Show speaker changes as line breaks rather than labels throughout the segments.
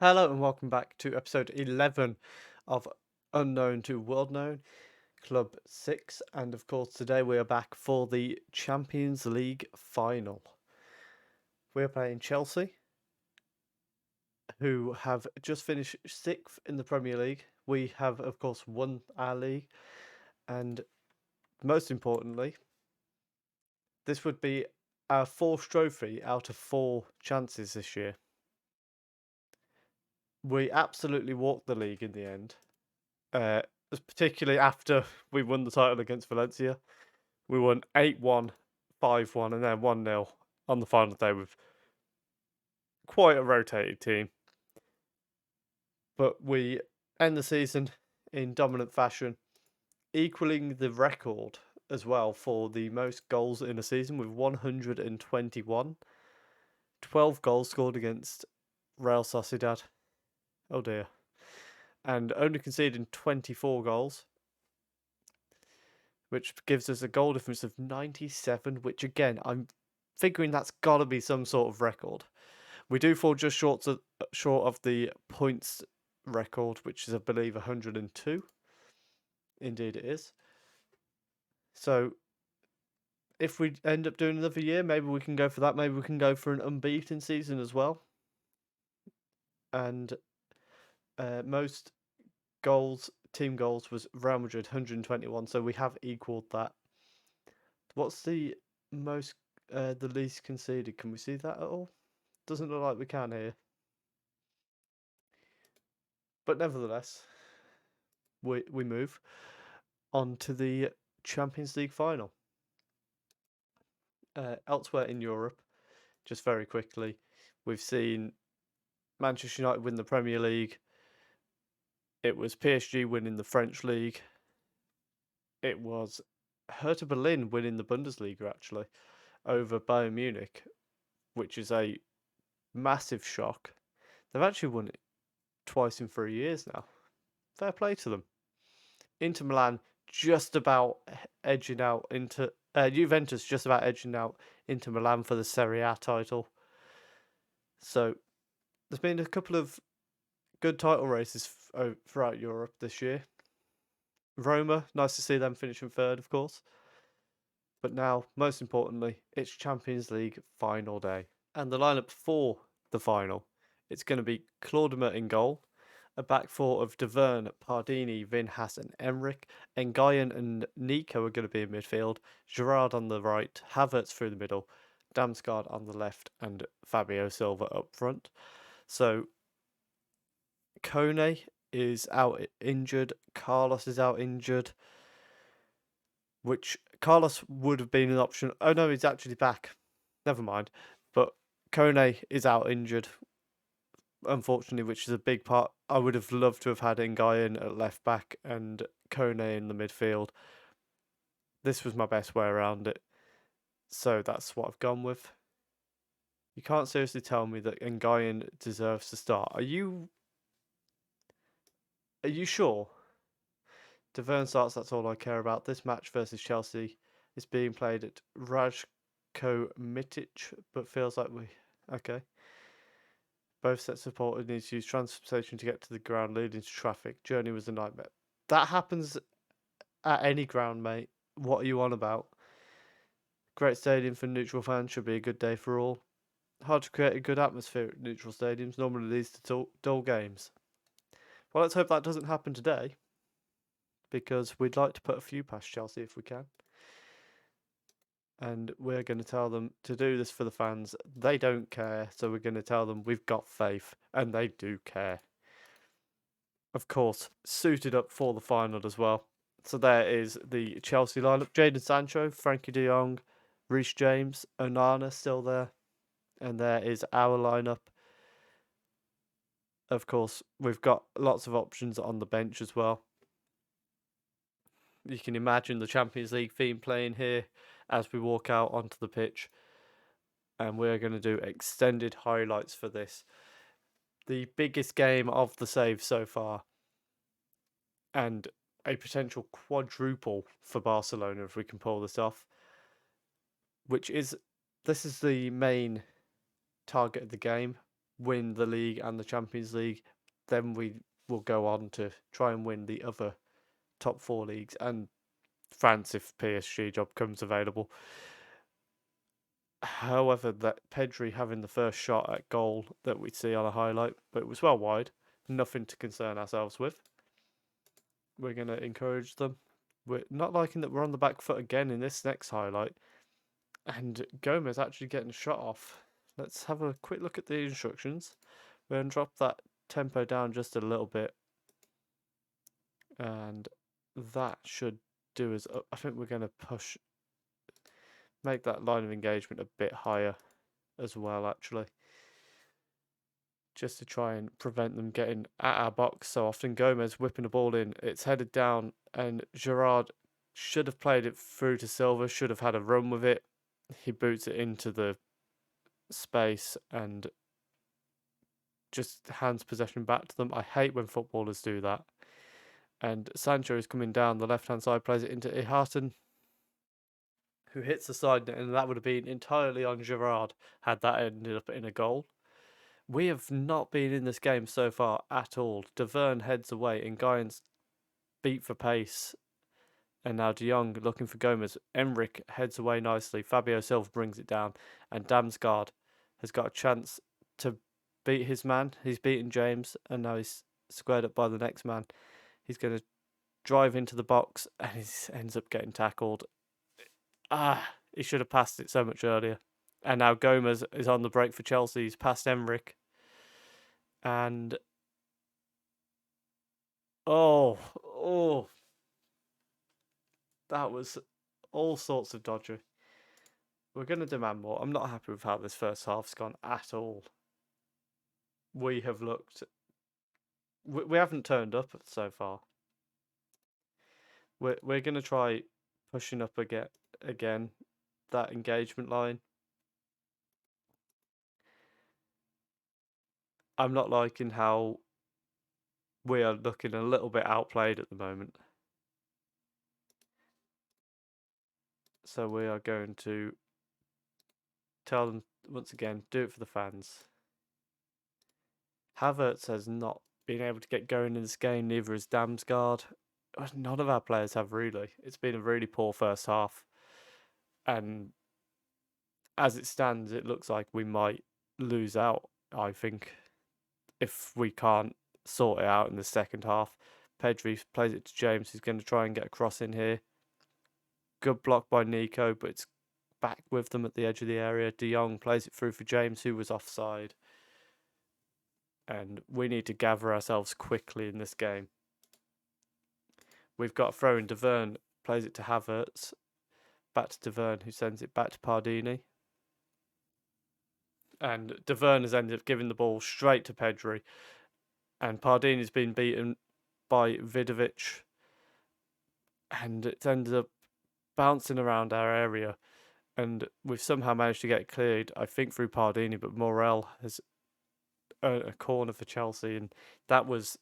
Hello and welcome back to episode 11 of Unknown to World Known, Club 6. And of course, today we are back for the Champions League final. We're playing Chelsea, who have just finished 6th in the Premier League. We have, of course, won our league. And most importantly, this would be our 4th trophy out of 4 chances this year. We absolutely walked the league in the end. Uh, Particularly after we won the title against Valencia. We won 8-1, 5-1, and then 1-0 on the final day with quite a rotated team. But we end the season in dominant fashion, equaling the record as well for the most goals in a season with 121. 12 goals scored against Real Sociedad. Oh dear. And only conceding 24 goals, which gives us a goal difference of 97, which again, I'm figuring that's got to be some sort of record. We do fall just short of the points record, which is, I believe, 102. Indeed, it is. So, if we end up doing another year, maybe we can go for that. Maybe we can go for an unbeaten season as well. And most team goals, was Real Madrid, 121. So we have equaled that. What's the the least conceded? Can we see that at all? Doesn't look like we can here. But nevertheless, we move on to the Champions League final. Elsewhere in Europe, just very quickly, we've seen Manchester United win the Premier League. It was PSG winning the French league. It was Hertha Berlin winning the Bundesliga, actually, over Bayern Munich, which is a massive shock. They've actually won it twice in 3 years now. Fair play to them. Inter Milan just about edging out into Juventus, just about edging out Inter Milan for the Serie A title. So there's been a couple of good title races throughout Europe this year. Roma, nice to see them finishing third, of course. But now, most importantly, it's Champions League final day. And the lineup for the final, it's going to be Claudimer in goal, a back four of De Vrij, Pardini, Vinhas and Emmerich, Nguyen and Nico are going to be in midfield, Gerrard on the right, Havertz through the middle, Damsgaard on the left and Fabio Silva up front. So Kone is out injured, Carlos is out injured, which Carlos would have been an option. Oh no, he's actually back. Never mind. But Kone is out injured, unfortunately, which is a big part. I would have loved to have had Nguyen at left back and Kone in the midfield. This was my best way around it. So that's what I've gone with. You can't seriously tell me that Nguyen deserves to start. Are you sure? De Vrij starts, that's all I care about. This match versus Chelsea is being played at Rajko Mitic, but feels like okay. Both sets of supporters need to use transportation to get to the ground, leading to traffic. Journey was a nightmare. That happens at any ground, mate. What are you on about? Great stadium for neutral fans, should be a good day for all. Hard to create a good atmosphere at neutral stadiums, normally leads to dull games. Well, let's hope that doesn't happen today, because we'd like to put a few past Chelsea if we can. And we're going to tell them to do this for the fans. They don't care, so we're going to tell them we've got faith, and they do care. Of course, suited up for the final as well. So there is the Chelsea lineup. Jadon Sancho, Frankie de Jong, Reece James, Onana still there. And there is our lineup. Of course, we've got lots of options on the bench as well. You can imagine the Champions League theme playing here as we walk out onto the pitch. And we're going to do extended highlights for this. The biggest game of the save so far. And a potential quadruple for Barcelona if we can pull this off. This is the main target of the game. win the league and the Champions League, then we will go on to try and win the other top 4 leagues and France if PSG job comes available. However, that Pedri having the first shot at goal that we see on a highlight, but it was well wide, nothing to concern ourselves with. We're going to encourage them. We're not liking that we're on the back foot again in this next highlight. And Gomez actually getting shot off. Let's have a quick look at the instructions. We're going to drop that tempo down just a little bit. And that should do us up. I think we're going to make that line of engagement a bit higher as well, actually. Just to try and prevent them getting at our box so often. Gomez whipping the ball in. It's headed down and Gerrard should have played it through to Silva, should have had a run with it. He boots it into the space and just hands possession back to them. I hate when footballers do that. And Sancho is coming down the left-hand side, plays it into Iharton, who hits the side net, and that would have been entirely on Gerrard had that ended up in a goal. We have not been in this game so far at all. De Vrij heads away, and Guyan's beat for pace. And now De Jong looking for Gomez. Emric heads away nicely. Fabio Silva brings it down, and Damsgaard has got a chance to beat his man. He's beaten James, and now he's squared up by the next man. He's going to drive into the box, and he ends up getting tackled. He should have passed it so much earlier. And now Gomez is on the break for Chelsea. He's passed Emric. And oh, that was all sorts of dodgy. We're going to demand more. I'm not happy with how this first half's gone at all. We have looked... We haven't turned up so far. We're going to try pushing up again that engagement line. I'm not liking how we are looking a little bit outplayed at the moment. So we are going to tell them once again, do it for the fans. Havertz has not been able to get going in this game, neither has Damsgaard. None of our players have really. It's been a really poor first half. And as it stands, it looks like we might lose out, I think, if we can't sort it out in the second half. Pedri plays it to James, who's going to try and get a cross in here. Good block by Nico, but it's back with them at the edge of the area. De Jong plays it through for James, who was offside. And we need to gather ourselves quickly in this game. We've got a throw in. De Vrij plays it to Havertz. Back to De Vrij, who sends it back to Pardini. And De Vrij has ended up giving the ball straight to Pedri. And Pardini's been beaten by Vidovic. And it's ended up bouncing around our area. And we've somehow managed to get it cleared, I think, through Pardini, but Morel has earned a corner for Chelsea. And that was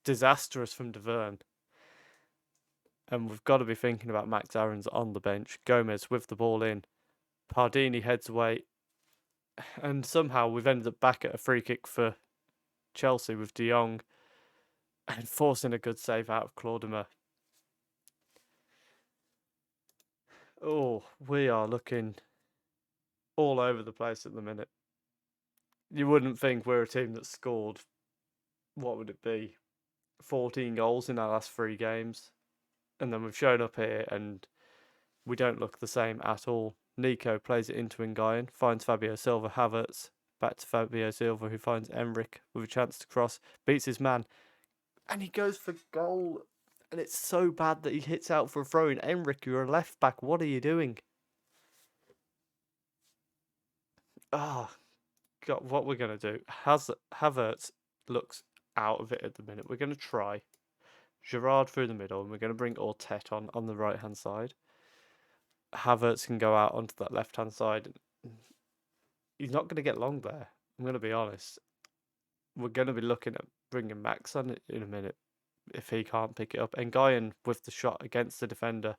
disastrous from De Vrij. And we've got to be thinking about Max Aarons on the bench. Gomez with the ball in. Pardini heads away. And somehow we've ended up back at a free kick for Chelsea with De Jong. And forcing a good save out of Claudemer. Oh, we are looking all over the place at the minute. You wouldn't think we're a team that scored, what would it be, 14 goals in our last 3 games. And then we've shown up here and we don't look the same at all. Nico plays it into Nguyen, finds Fabio Silva, Havertz, back to Fabio Silva, who finds Emric with a chance to cross, beats his man, and he goes for goal. And it's so bad that he hits out for a throw in. Emric, you're a left back. What are you doing? God, what we're going to do. Havertz looks out of it at the minute. We're going to try Gerrard through the middle, and we're going to bring Ortet on the right-hand side. Havertz can go out onto that left-hand side. He's not going to get long there. I'm going to be honest. We're going to be looking at bringing Max on in a minute if he can't pick it up. And Nguyen with the shot against the defender,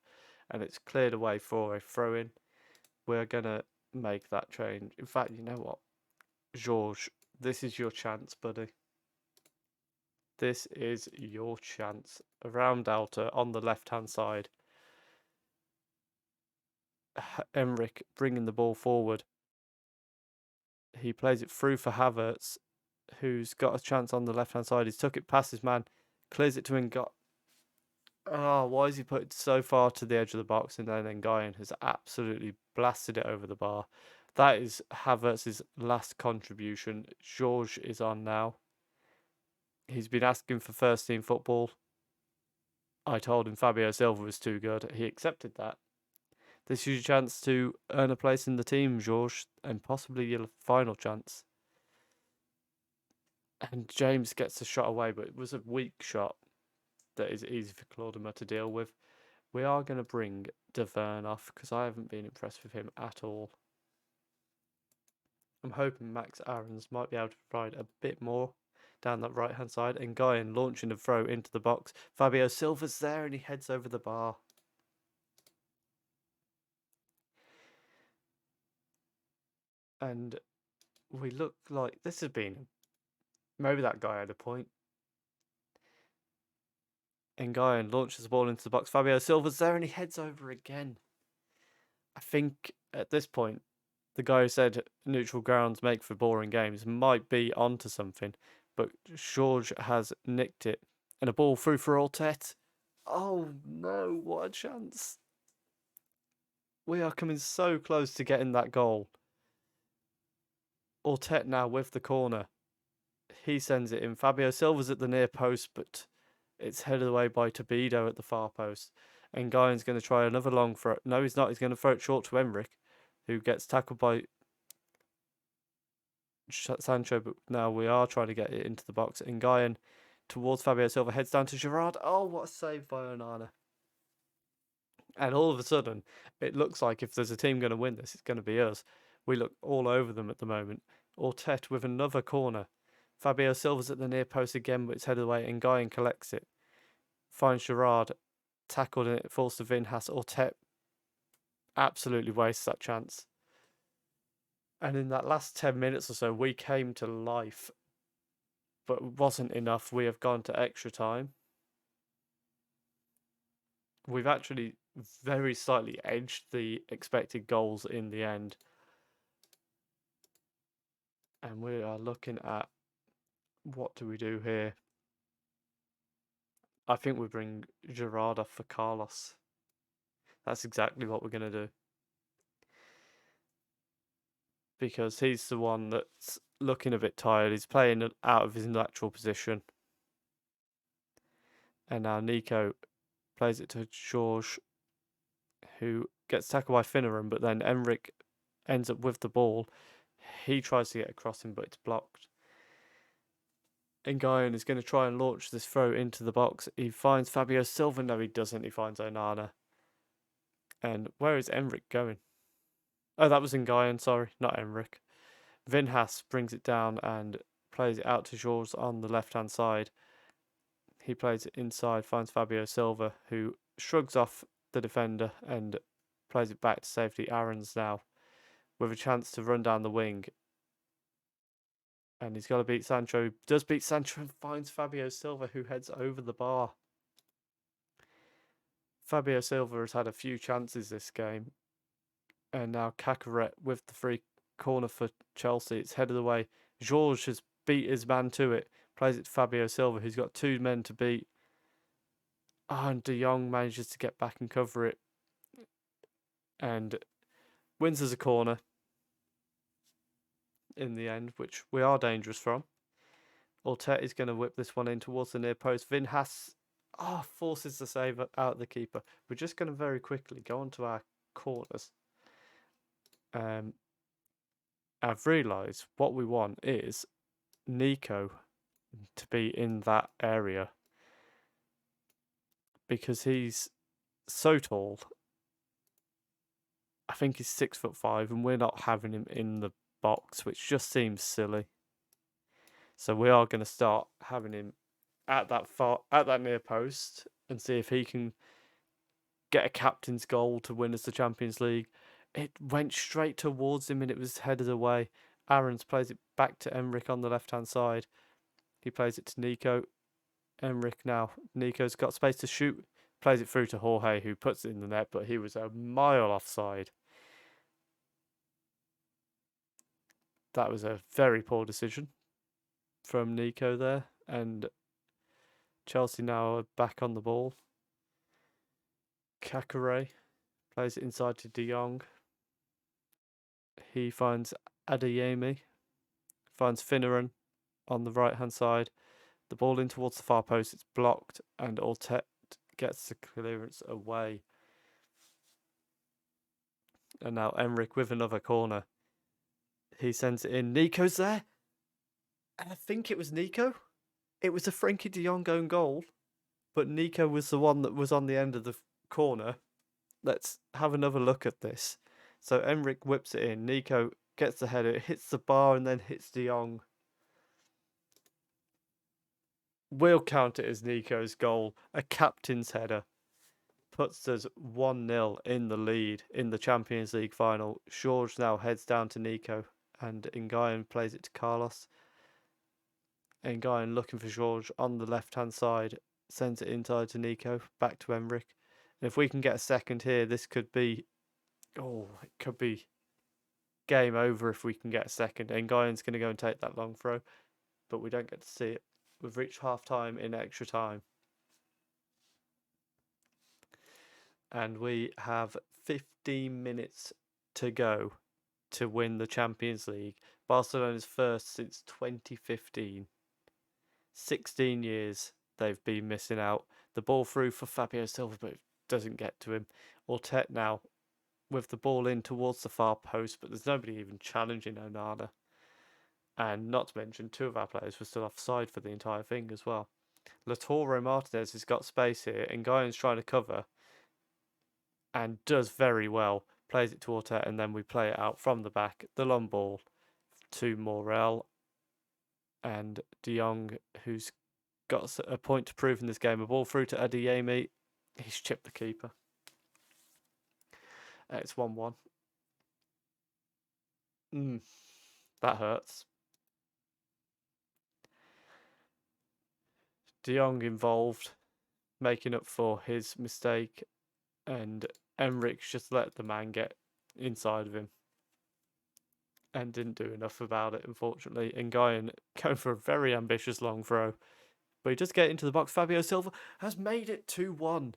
and it's cleared away for a throw-in. We're going to make that change. In fact, you know what? Georges This is your chance, buddy. This is your chance. Around Delta on the left-hand side. Emric bringing the ball forward. He plays it through for Havertz, who's got a chance on the left-hand side. He's took it past his man, clears it to N'Gott. Oh, why is he put it so far to the edge of the box? And then Nguyen has absolutely blasted it over the bar. That is Havertz's last contribution. George is on now. He's been asking for first team football. I told him Fabio Silva was too good. He accepted that. This is your chance to earn a place in the team, George, and possibly your final chance. And James gets a shot away, but it was a weak shot that is easy for Claudimer to deal with. We are going to bring De Vern off because I haven't been impressed with him at all. I'm hoping Max Aarons might be able to provide a bit more down that right hand side. And Nguyen launching a throw into the box. Fabio Silva's there and he heads over the bar. And we look like this has been. Maybe that guy had a point. And Nguyen launches the ball into the box. Fabio Silva's there and he heads over again. I think at this point, the guy who said neutral grounds make for boring games might be onto something. But George has nicked it. And a ball through for Artet. Oh no, what a chance. We are coming so close to getting that goal. Artet now with the corner. He sends it in. Fabio Silva's at the near post, but it's headed away by Tobido at the far post. And Nguyen's going to try another long throw. No, he's not. He's going to throw it short to Emric, who gets tackled by Sancho. But now we are trying to get it into the box. And Nguyen towards Fabio Silva heads down to Gerrard. Oh, what a save by Onana. And all of a sudden, it looks like if there's a team going to win this, it's going to be us. We look all over them at the moment. Artet with another corner. Fabio Silva's at the near post again, but it's headed away, and Nguyen collects it. Finds Gerrard, tackled, and it falls to Vinhas. Artet absolutely wastes that chance. And in that last 10 minutes or so, we came to life, but it wasn't enough. We have gone to extra time. We've actually very slightly edged the expected goals in the end. And we are looking at what do we do here? I think we bring Gerrard off for Carlos. That's exactly what we're going to do. Because he's the one that's looking a bit tired. He's playing out of his natural position. And now Nico plays it to George, who gets tackled by Finneran, but then Emric ends up with the ball. He tries to get across him, but it's blocked. And Nguyen is going to try and launch this throw into the box. He finds Fabio Silva. No, he doesn't. He finds Onana. And where is Emric going? Oh, that was Nguyen, sorry, not Emric. Vinhas brings it down and plays it out to Georges on the left-hand side. He plays it inside, finds Fabio Silva, who shrugs off the defender and plays it back to safety. Aarons now with a chance to run down the wing. And he's got to beat Sancho. He does beat Sancho and finds Fabio Silva, who heads over the bar. Fabio Silva has had a few chances this game. And now Cacaret with the free corner for Chelsea. It's headed away. Georges has beat his man to it. Plays it to Fabio Silva, who's got two men to beat. Oh, and De Jong manages to get back and cover it. And wins as a corner in the end, which we are dangerous from. Artet is going to whip this one in towards the near post. Vinhas forces the save out of the keeper. We're just going to very quickly go on to our corners. I've realised what we want is Nico to be in that area because he's so tall. I think he's 6'5", and we're not having him in the box, which just seems silly. So we are going to start having him at that near post and see if he can get a captain's goal to win us the Champions League. It went straight towards him and it was headed away. Aarons plays it back to Emric on the left-hand side. He plays it to Nico. Emric now. Nico's got space to shoot. Plays it through to Jorge, who puts it in the net, but he was a mile offside. That was a very poor decision from Nico there. And Chelsea now are back on the ball. Kakare plays it inside to De Jong. He finds Adeyemi. Finds Finneran on the right-hand side. The ball in towards the far post. It's blocked, and Ortet gets the clearance away. And now Emric with another corner. He sends it in. Nico's there. And I think it was Nico. It was a Frankie de Jong own goal, but Nico was the one that was on the end of the corner. Let's have another look at this. So Emric whips it in. Nico gets the header. It hits the bar and then hits de Jong. We'll count it as Nico's goal. A captain's header. Puts us 1-0 in the lead in the Champions League final. George now heads down to Nico, and Nguyen plays it to Carlos. Nguyen looking for George on the left-hand side, sends it inside to Nico, back to Emric. And if we can get a second here, this could be... Oh, it could be game over if we can get a second. Nguyen's going to go and take that long throw, but we don't get to see it. We've reached half-time in extra time. And we have 15 minutes to go to win the Champions League. Barcelona's first since 2015. 16 years they've been missing out. The ball through for Fabio Silva, but it doesn't get to him. Ortet now with the ball in towards the far post, but there's nobody even challenging Onana. And not to mention, two of our players were still offside for the entire thing as well. Lautaro Martinez has got space here, and Nguyen's trying to cover and does very well. Plays it to Ortet, and then we play it out from the back. The long ball to Morel. And De Jong, who's got a point to prove in this game. A ball through to Adeyemi. He's chipped the keeper. It's 1-1. That hurts. De Jong involved, making up for his mistake, and Emric just let the man get inside of him and didn't do enough about it, unfortunately. And Nguyen going for a very ambitious long throw, but he does get into the box. Fabio Silva has made it 2-1.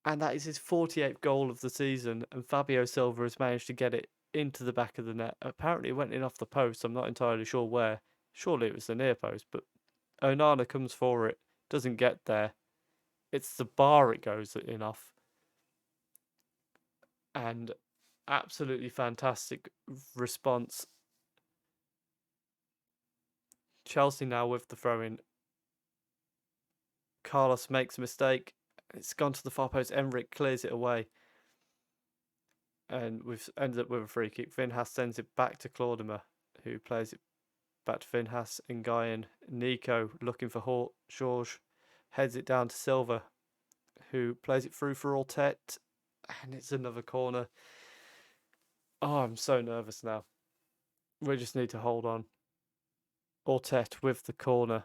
And that is his 48th goal of the season, and Fabio Silva has managed to get it into the back of the net. Apparently it went in off the post, I'm not entirely sure where. Surely it was the near post, but Onana comes for it, doesn't get there. It's the bar it goes in off. And absolutely fantastic response. Chelsea now with the throw-in. Carlos makes a mistake. It's gone to the far post. Emric clears it away. And we've ended up with a free kick. Vinhas sends it back to Claudimer, who plays it back to Vinhas. Nguyen. Nico looking for George. Heads it down to Silva, who plays it through for Ortet. And it's another corner. Oh, I'm so nervous now. We just need to hold on. Ortet with the corner.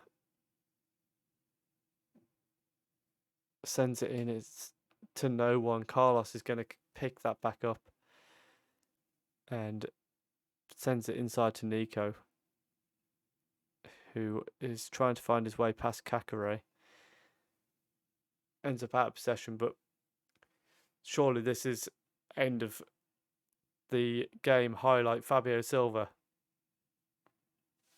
Sends it in. It's to no one. Carlos is going to pick that back up. And sends it inside to Nico, who is trying to find his way past Kakare. Ends up out of possession, but surely this is end of the game highlight. Fabio Silva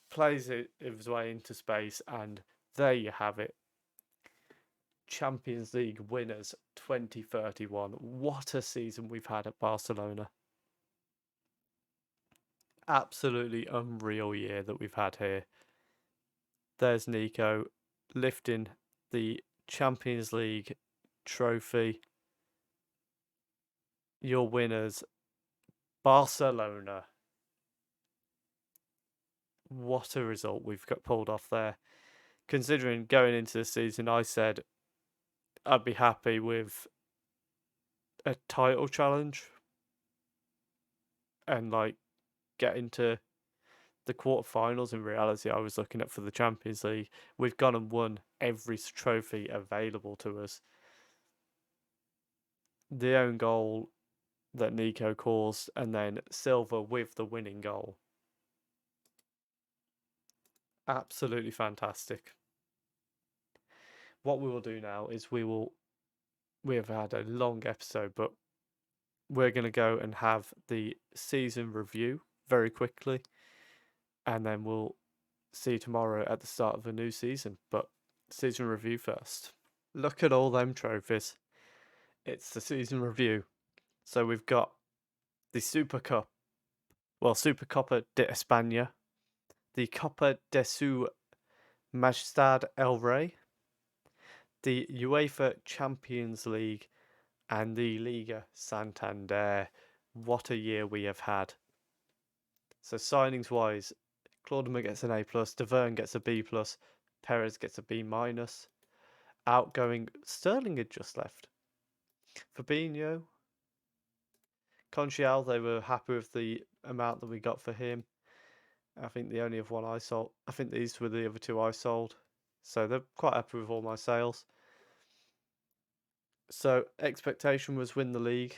plays it his way into space, and there you have it. Champions League winners 2031. What a season we've had at Barcelona. Absolutely unreal year that we've had here. There's Nico lifting the Champions League trophy. Your winners, Barcelona. What a result we've got pulled off there. Considering going into the season, I said I'd be happy with a title challenge and like get into the quarterfinals, in reality, I was looking at for the Champions League. We've gone and won every trophy available to us. The own goal that Nico caused, and then Silva with the winning goal. Absolutely fantastic. What we will do now is we have had a long episode, but we're going to go and have the season review very quickly, and then we'll see you tomorrow at the start of a new season. But season review first. Look at all them trophies. It's the season review. So we've got the Super Cup, Super Copa de España, the Copa de su Majestad el Rey, the UEFA Champions League, and the Liga Santander. What a year we have had. So signings wise, Claudimer gets an A+, De Verne gets a B+, Perez gets a B-. Outgoing, Sterling had just left. Fabinho, Conchial, they were happy with the amount that we got for him. I think the only other one I sold, I think these were the other two I sold. So they're quite happy with all my sales. So expectation was win the league,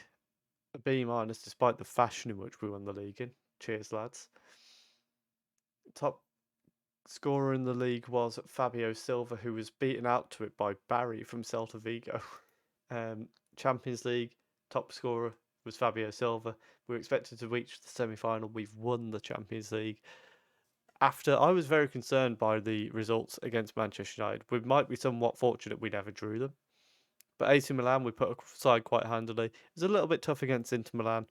a B- despite the fashion in which we won the league in. Cheers, lads. Top scorer in the league was Fabio Silva, who was beaten out to it by Barry from Celta Vigo. Champions League top scorer was Fabio Silva. We were expected to reach the semi-final. We've won the Champions League. After I was very concerned by the results against Manchester United. We might be somewhat fortunate we never drew them. But AC Milan, we put aside quite handily. It was a little bit tough against Inter Milan.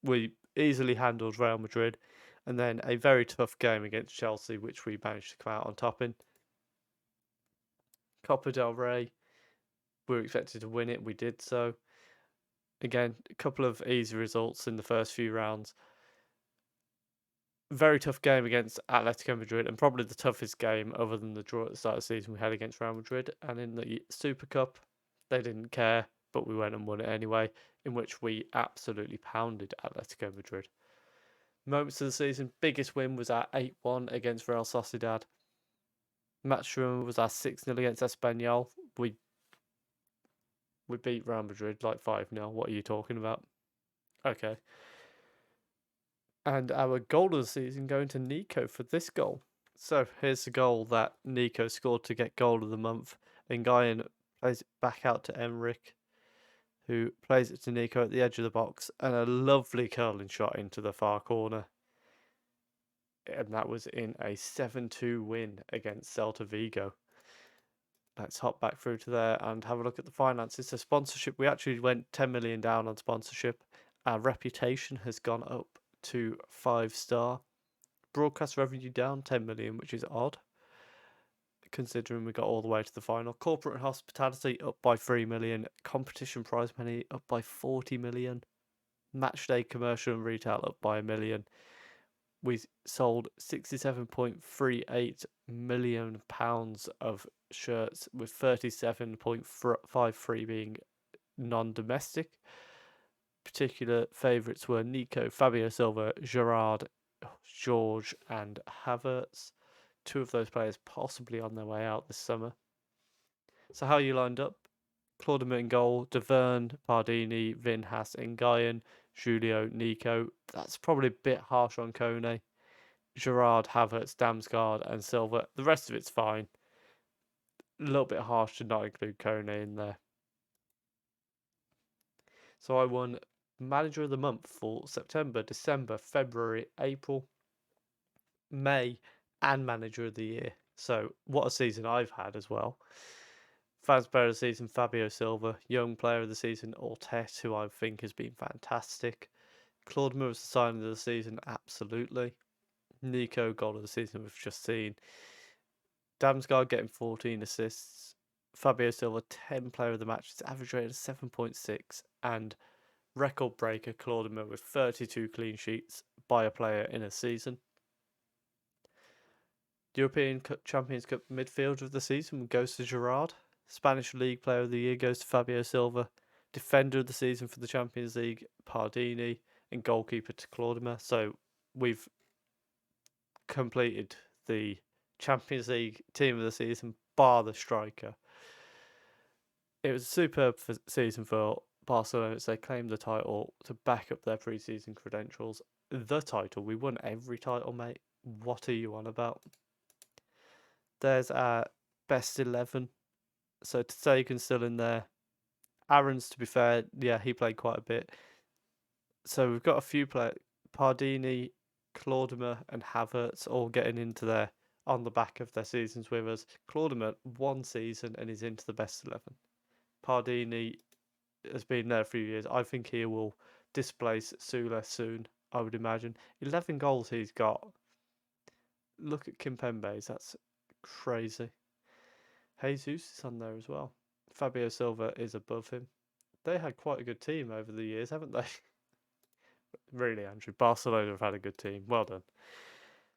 We easily handled Real Madrid. And then a very tough game against Chelsea, which we managed to come out on top in. Copa del Rey, we were expected to win it. We did so. Again, a couple of easy results in the first few rounds. Very tough game against Atletico Madrid, and probably the toughest game other than the draw at the start of the season we had against Real Madrid. And in the Super Cup, they didn't care, but we went and won it anyway, in which we absolutely pounded Atletico Madrid. Moments of the season, biggest win was our 8-1 against Real Sociedad. Match was our 6-0 against Espanyol. We beat Real Madrid like 5-0. What are you talking about? Okay. And our goal of the season going to Nico for this goal. So here's the goal that Nico scored to get goal of the month. Nguyen plays it back out to Emmerich, who plays it to Nico at the edge of the box, and a lovely curling shot into the far corner. And that was in a 7-2 win against Celta Vigo. Let's hop back through to there and have a look at the finances. So sponsorship, we actually went 10 million down on sponsorship. Our reputation has gone up to 5-star. Broadcast revenue down 10 million, which is odd, considering we got all the way to the final. Corporate and hospitality up by 3 million. Competition prize money up by 40 million. Matchday commercial and retail up by 1 million. We sold 67.38 million pounds of shirts, with 37.53 being non-domestic. Particular favourites were Nico, Fabio Silva, Gerrard, George, and Havertz. 2 of those players possibly on their way out this summer. So how you lined up? Claudimer in goal, De Verne, Pardini, Vinhas, Nguyen, Julio, Nico. That's probably a bit harsh on Kone. Gerrard, Havertz, Damsgaard, and Silva. The rest of it's fine. A little bit harsh to not include Kone in there. So I won Manager of the Month for September, December, February, April, May, and Manager of the Year. So what a season I've had as well. Fans Player of the Season, Fabio Silva. Young Player of the Season, Ortet, who I think has been fantastic. Claudimer was the signing of the season, absolutely. Nico, goal of the season, we've just seen. Damsgaard getting 14 assists. Fabio Silva, 10 player of the match. His average rate of 7.6. And record breaker Claudimer with 32 clean sheets by a player in a season. European Champions Cup midfielder of the season goes to Gerrard. Spanish League Player of the Year goes to Fabio Silva. Defender of the season for the Champions League, Pardini. And goalkeeper to Claudimer. So we've completed the Champions League team of the season, bar the striker. It was a superb season for Barcelona as they claimed the title to back up their pre-season credentials. The title, we won every title, mate. What are you on about? There's our best 11. So Tesagan's still in there. Aaron's, to be fair, yeah, he played quite a bit. So we've got a few players. Pardini, Claudimer, and Havertz all getting into there on the back of their seasons with us. Claudimer, 1 season and is into the best 11. Pardini has been there a few years. I think he will displace Sule soon, I would imagine. 11 goals he's got. Look at Kimpembe's, that's crazy. Jesus is on there as well. Fabio Silva is above him. They had quite a good team over the years, haven't they? Really, Andrew. Barcelona have had a good team. Well done.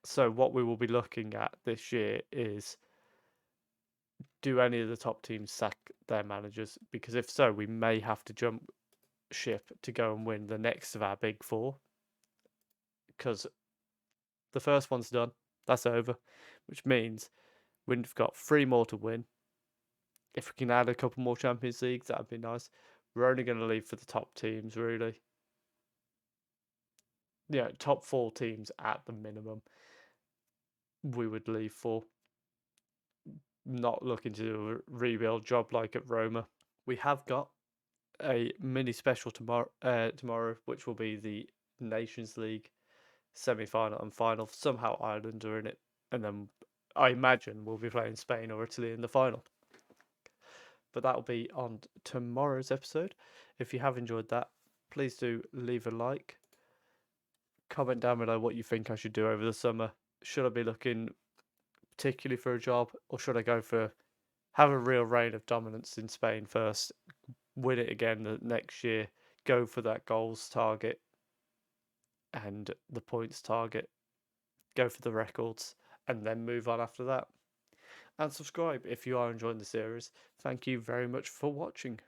So what we will be looking at this year is, do any of the top teams sack their managers? Because if so, we may have to jump ship to go and win the next of our big four. Because the first one's done. That's over. Which means we've got 3 more to win. If we can add a couple more Champions Leagues, that'd be nice. We're only going to leave for the top teams, really. Yeah, top 4 teams at the minimum we would leave for. Not looking to do a rebuild job like at Roma. We have got a mini special tomorrow, which will be the Nations League semi-final and final. Somehow Ireland are in it, and then I imagine we'll be playing Spain or Italy in the final. But that'll be on tomorrow's episode. If you have enjoyed that, please do leave a like. Comment down below what you think I should do over the summer. Should I be looking particularly for a job, or should I go for have a real reign of dominance in Spain first, win it again the next year, go for that goals target and the points target, go for the records, and then move on after that? And subscribe if you are enjoying the series. Thank you very much for watching.